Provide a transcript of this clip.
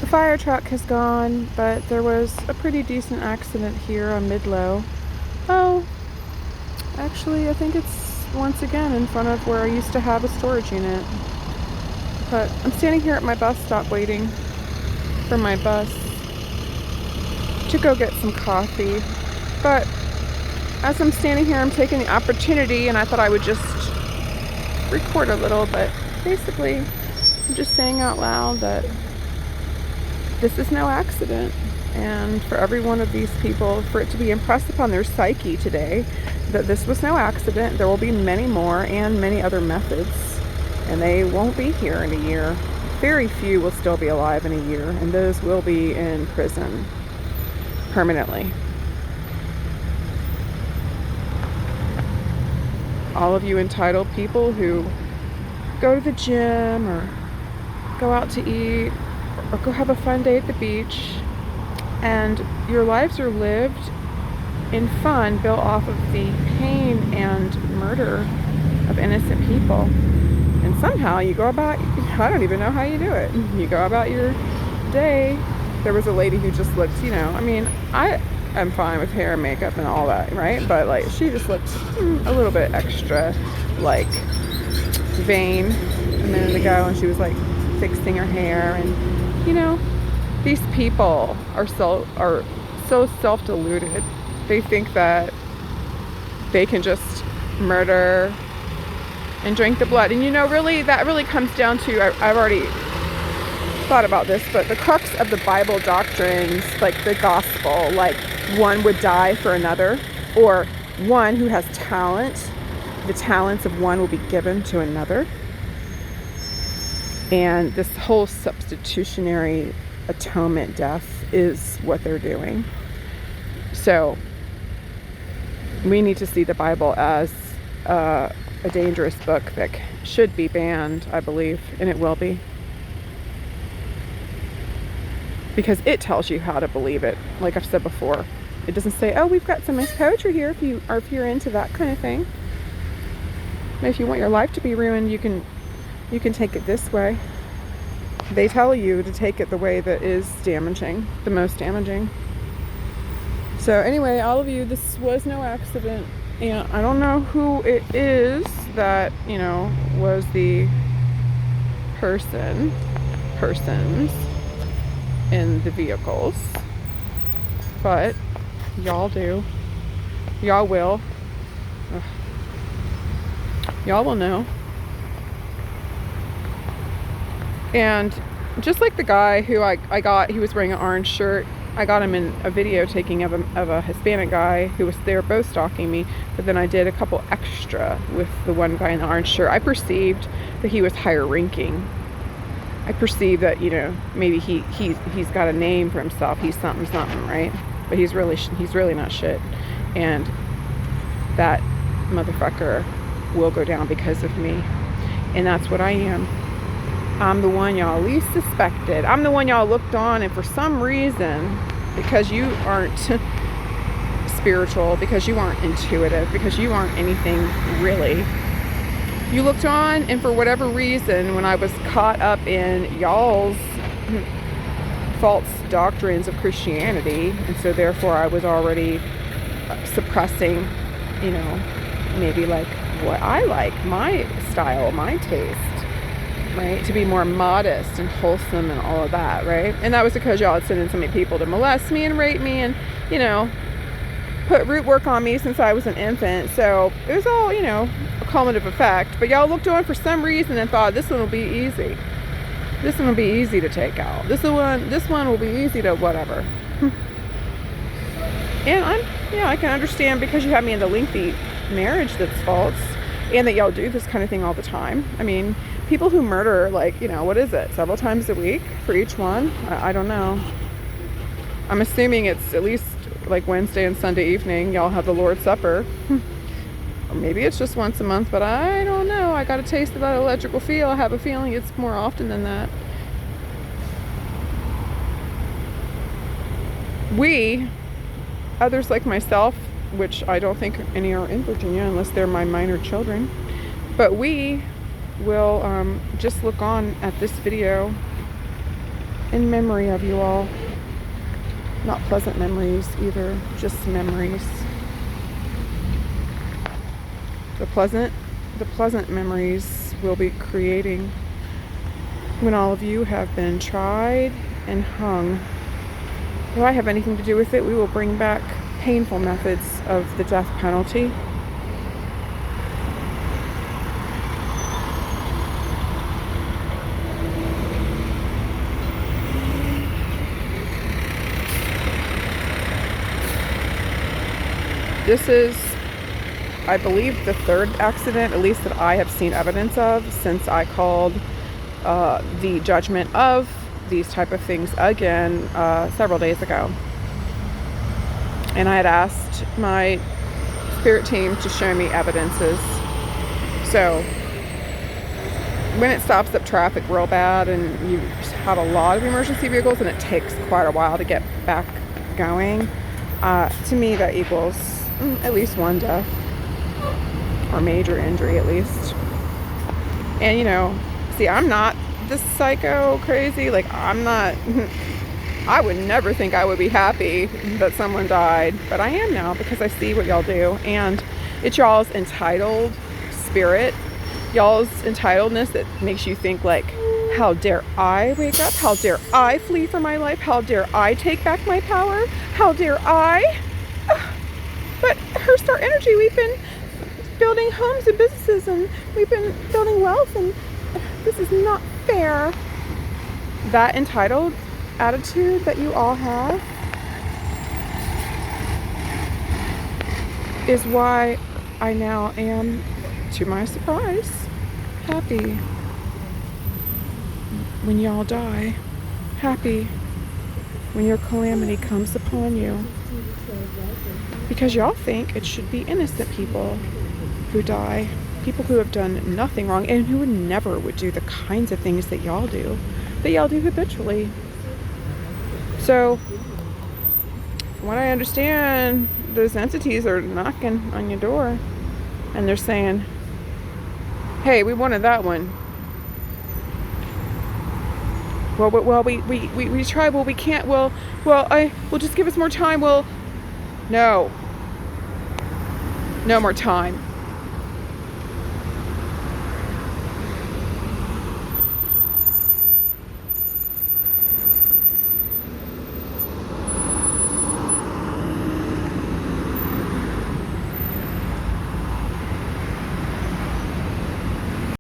fire truck has gone, but there was a pretty decent accident here on Midlow. Oh, actually, I think it's once again in front of where I used to have a storage unit. But I'm standing here at my bus stop waiting for my bus to go get some coffee. But as I'm standing here, I'm taking the opportunity, and I thought I would just record a little, but basically I'm just saying out loud that this is no accident. And for every one of these people, for it to be impressed upon their psyche today that this was no accident, there will be many more and many other methods, and they won't be here in a year. Very few will still be alive in a year, and those will be in prison permanently. All of you entitled people who go to the gym or go out to eat or go have a fun day at the beach, and your lives are lived in fun built off of the pain and murder of innocent people. And somehow you go about, I don't even know how you do it. You go about your day. There was a lady who just looked, I mean, I am fine with hair and makeup and all that, right? But like, she just looked a little bit extra, like, vain a minute ago, and she was like fixing her hair. And these people are so self-deluded. They think that they can just murder and drink the blood. And really, that really comes down to, I've already thought about this, but the crux of the Bible doctrines, like the gospel, like one would die for another, or one who has talent, the talents of one will be given to another. And this whole substitutionary atonement death is what they're doing. So we need to see the Bible as a dangerous book that should be banned, I believe, and it will be. Because it tells you how to believe it. Like I've said before, it doesn't say, oh, we've got some nice poetry here if you're into that kind of thing. If you want your life to be ruined, you can take it this way. They tell you to take it the way that is damaging, the most damaging. So anyway, all of you, this was no accident. And I don't know who it is that, was the persons in the vehicles. But y'all do. Y'all will. Ugh. Y'all will know. And just like the guy who I got, he was wearing an orange shirt. I got him in a video taking of a Hispanic guy who was there, both stalking me. But then I did a couple extra with the one guy in the orange shirt. I perceived that he was higher ranking. I perceived that, maybe he's got a name for himself. He's something, right? But he's really not shit. And that motherfucker will go down because of me. And that's what I am. I'm the one y'all least suspected. I'm the one y'all looked on, and for some reason, because you aren't spiritual, because you aren't intuitive, because you aren't anything really, you looked on, and for whatever reason, when I was caught up in y'all's false doctrines of Christianity, and so therefore I was already suppressing, maybe like what I like, my style, my taste. Right, to be more modest and wholesome and all of that, right? And that was because y'all had sent in so many people to molest me and rape me and, put root work on me since I was an infant. So it was all, a cumulative effect. But y'all looked on for some reason and thought this one will be easy. This one will be easy to take out. This one will be easy to whatever. And I can understand, because you have me in the lengthy marriage that's false, and that y'all do this kind of thing all the time. I mean, people who murder, what is it, several times a week for each one? I don't know. I'm assuming it's at least like Wednesday and Sunday evening, y'all have the Lord's Supper. Or maybe it's just once a month, but I don't know. I got a taste of that electrical feel. I have a feeling it's more often than that. We, others like myself, which I don't think any are in Virginia unless they're my minor children, but we will just look on at this video in memory of you all. Not pleasant memories either, just memories. The pleasant memories we'll be creating when all of you have been tried and hung. If I have anything to do with it, we will bring back painful methods of the death penalty. This is, I believe, the third accident, at least that I have seen evidence of, since I called the judgment of these type of things again several days ago. And I had asked my spirit team to show me evidences. So when it stops up traffic real bad and you have a lot of emergency vehicles and it takes quite a while to get back going, to me that equals at least one death or major injury at least. And you know, see, I'm not this psycho crazy, like I'm not I would never think I would be happy that someone died, but I am now because I see what y'all do, and it's y'all's entitled spirit, y'all's entitledness that makes you think like, how dare I wake up, how dare I flee for my life, how dare I take back my power, how dare I. But Hearst, our energy, we've been building homes and businesses and we've been building wealth, and this is not fair. That entitled attitude that you all have is why I now am, to my surprise, happy when y'all die, happy when your calamity comes upon you. Because y'all think it should be innocent people who die, people who have done nothing wrong and who never would do the kinds of things that y'all do habitually. So, from what I understand, those entities are knocking on your door and they're saying, hey, we wanted that one. Well, we tried. Well, we can't. Well, just give us more time. Well, no more time.